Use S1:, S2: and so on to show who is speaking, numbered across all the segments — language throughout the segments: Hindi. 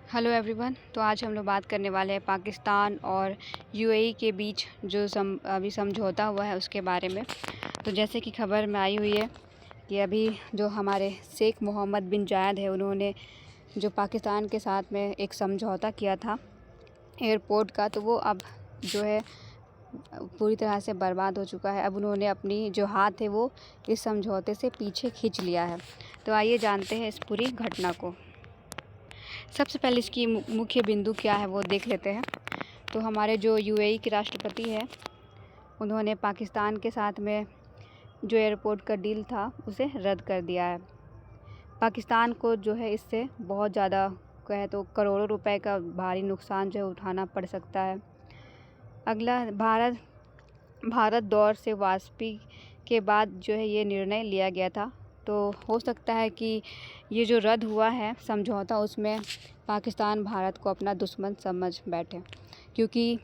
S1: Hello everyone. तो आज हम लोग बात करने वाले हैं पाकिस्तान और यूएई के बीच जो अभी समझौता हुआ है उसके बारे में। तो जैसे कि खबर में आई हुई है कि अभी जो हमारे शेख मोहम्मद बिन जायद है, उन्होंने जो पाकिस्तान के साथ में एक समझौता किया था एयरपोर्ट का, तो वो अब जो है पूरी तरह से बर्बाद हो चुका है। अब उन्होंने अपनी जो हाथ है वो इस समझौते से पीछे खींच लिया है। तो आइए जानते हैं इस पूरी घटना को। सबसे पहले इसकी मुख्य बिंदु क्या है वो देख लेते हैं। तो हमारे जो यूएई के राष्ट्रपति है, उन्होंने पाकिस्तान के साथ में जो एयरपोर्ट का डील था उसे रद्द कर दिया है। पाकिस्तान को जो है इससे बहुत ज़्यादा कहे तो करोड़ों रुपए का भारी नुकसान जो है उठाना पड़ सकता है। अगला भारत दौर से वापसी के बाद जो है ये निर्णय लिया गया था। तो हो सकता है कि ये जो रद्द हुआ है समझौता, उसमें पाकिस्तान भारत को अपना दुश्मन समझ बैठे, क्योंकि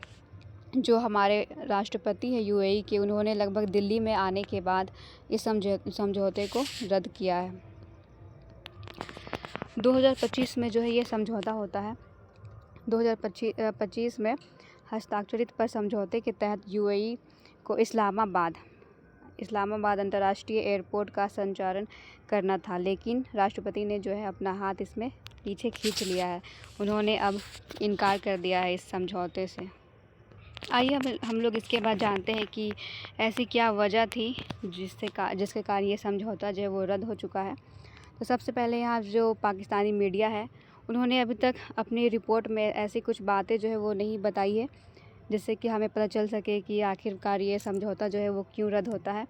S1: जो हमारे राष्ट्रपति है यूएई के, उन्होंने लगभग दिल्ली में आने के बाद इस समझौते को रद्द किया है। 2025 में जो है ये समझौता होता है। 2025 में हस्ताक्षरित पर समझौते के तहत यूएई को इस्लामाबाद अंतर्राष्ट्रीय एयरपोर्ट का संचालन करना था, लेकिन राष्ट्रपति ने जो है अपना हाथ इसमें पीछे खींच लिया है। उन्होंने अब इनकार कर दिया है इस समझौते से। आइए हम लोग इसके बाद जानते हैं कि ऐसी क्या वजह थी जिसके कारण ये समझौता जो है वो रद्द हो चुका है। तो सबसे पहले यहाँ जो पाकिस्तानी मीडिया है, उन्होंने अभी तक अपनी रिपोर्ट में ऐसी कुछ बातें जो है वो नहीं बताई है जिससे कि हमें पता चल सके कि आखिरकार ये समझौता जो है वो क्यों रद्द होता है।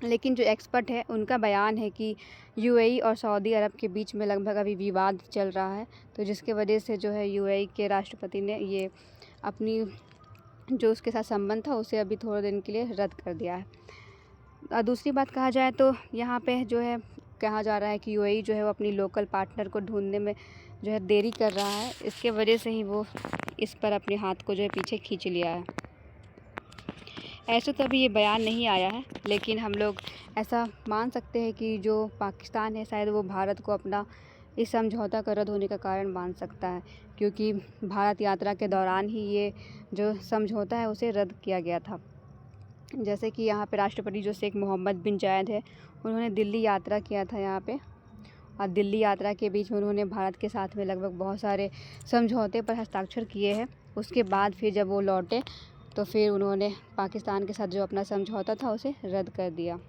S1: लेकिन जो एक्सपर्ट है उनका बयान है कि यूएई और सऊदी अरब के बीच में लगभग अभी विवाद चल रहा है, तो जिसके वजह से जो है यूएई के राष्ट्रपति ने ये अपनी जो उसके साथ संबंध था उसे अभी थोड़े दिन के लिए रद्द कर दिया है। दूसरी बात कहा जाए तो यहाँ पे जो है कहा जा रहा है कि यूएई जो है वो अपनी लोकल पार्टनर को ढूंढने में जो है देरी कर रहा है, इसके वजह से ही वो इस पर अपने हाथ को जो है पीछे खींच लिया है। ऐसे तो अभी ये बयान नहीं आया है, लेकिन हम लोग ऐसा मान सकते हैं कि जो पाकिस्तान है शायद वो भारत को अपना इस समझौता का रद्द होने का कारण मान सकता है, क्योंकि भारत यात्रा के दौरान ही ये जो समझौता है उसे रद्द किया गया था। जैसे कि यहाँ पे राष्ट्रपति जो शेख मोहम्मद बिन जायद है, उन्होंने दिल्ली यात्रा किया था यहाँ पे, और दिल्ली यात्रा के बीच में उन्होंने भारत के साथ में लगभग बहुत सारे समझौते पर हस्ताक्षर किए हैं। उसके बाद फिर जब वो लौटे तो फिर उन्होंने पाकिस्तान के साथ जो अपना समझौता था उसे रद्द कर दिया।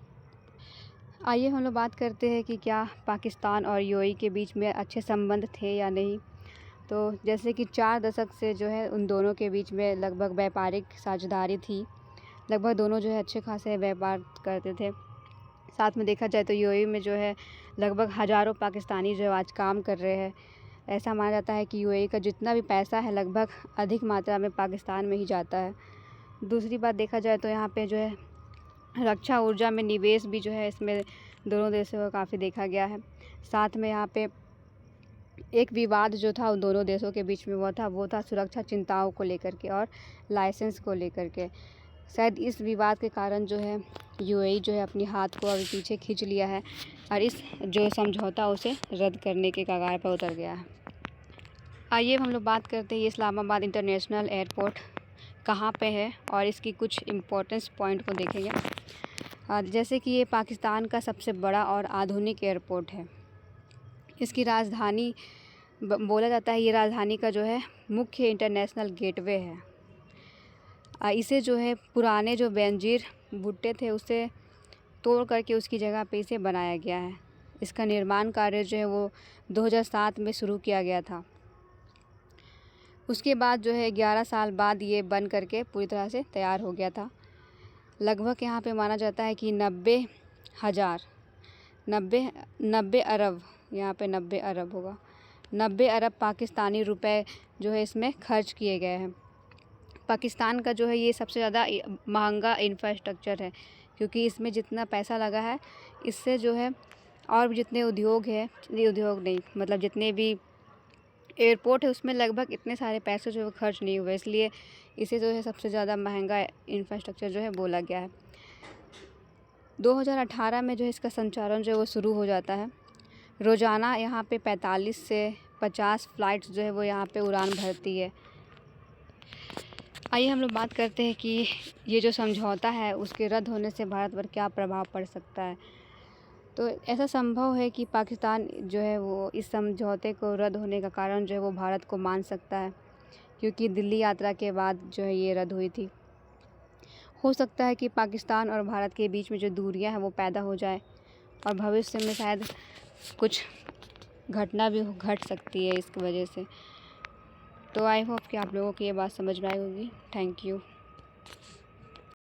S1: आइए हम लोग बात करते हैं कि क्या पाकिस्तान और यूएई के बीच में अच्छे संबंध थे या नहीं। तो जैसे कि 4 दशक से जो है उन दोनों के बीच में लगभग व्यापारिक साझेदारी थी। लगभग दोनों जो है अच्छे खासे व्यापार करते थे। साथ में देखा जाए तो यूएई में जो है लगभग हज़ारों पाकिस्तानी जो आज काम कर रहे हैं। ऐसा माना जाता है कि यूएई का जितना भी पैसा है लगभग अधिक मात्रा में पाकिस्तान में ही जाता है। दूसरी बात देखा जाए तो यहाँ पे जो है रक्षा ऊर्जा में निवेश भी जो है इसमें दोनों देशों का काफ़ी देखा गया है। साथ में यहाँ पे एक विवाद जो था उन दोनों देशों के बीच में वो था सुरक्षा चिंताओं को लेकर के और लाइसेंस को लेकर के। शायद इस विवाद के कारण जो है यूएई जो है अपनी हाथ को अभी पीछे खींच लिया है और इस जो समझौता उसे रद्द करने के कगार पर उतर गया है। आइए हम लोग बात करते हैं ये इस्लामाबाद इंटरनेशनल एयरपोर्ट कहाँ पे है और इसकी कुछ इम्पोर्टेंस पॉइंट को देखेंगे। जैसे कि ये पाकिस्तान का सबसे बड़ा और आधुनिक एयरपोर्ट है। इसकी राजधानी बोला जाता है, ये राजधानी का जो है मुख्य इंटरनेशनल गेटवे है। इसे जो है पुराने जो बेनजीर भुट्टे थे उसे तोड़ करके उसकी जगह पे इसे बनाया गया है। इसका निर्माण कार्य जो है वो 2007 में शुरू किया गया था। उसके बाद जो है 11 साल बाद ये बन करके पूरी तरह से तैयार हो गया था। लगभग यहाँ पे माना जाता है कि 90 अरब, यहाँ पे 90 अरब होगा, 90 अरब पाकिस्तानी रुपए जो है इसमें खर्च किए गए हैं। पाकिस्तान का जो है ये सबसे ज़्यादा महंगा इंफ्रास्ट्रक्चर है, क्योंकि इसमें जितना पैसा लगा है इससे जो है और भी जितने उद्योग नहीं मतलब जितने भी एयरपोर्ट है उसमें लगभग इतने सारे पैसे जो है खर्च नहीं हुए, इसलिए इसे जो है सबसे ज़्यादा महंगा इंफ्रास्ट्रक्चर जो है बोला गया है। 2018 में जो है इसका संचालन जो है वो शुरू हो जाता है। रोज़ाना यहाँ पे 45 से 50 फ़्लाइट्स जो है वो यहाँ पे उड़ान भरती है। आइए हम लोग बात करते हैं कि ये जो समझौता है उसके रद्द होने से भारत पर क्या प्रभाव पड़ सकता है। तो ऐसा संभव है कि पाकिस्तान जो है वो इस समझौते को रद्द होने का कारण जो है वो भारत को मान सकता है, क्योंकि दिल्ली यात्रा के बाद जो है ये रद्द हुई थी। हो सकता है कि पाकिस्तान और भारत के बीच में जो दूरियां हैं वो पैदा हो जाए और भविष्य में शायद कुछ घटना भी घट सकती है इसकी वजह से। तो आई होप कि आप लोगों को ये बात समझ में आई होगी। Thank you.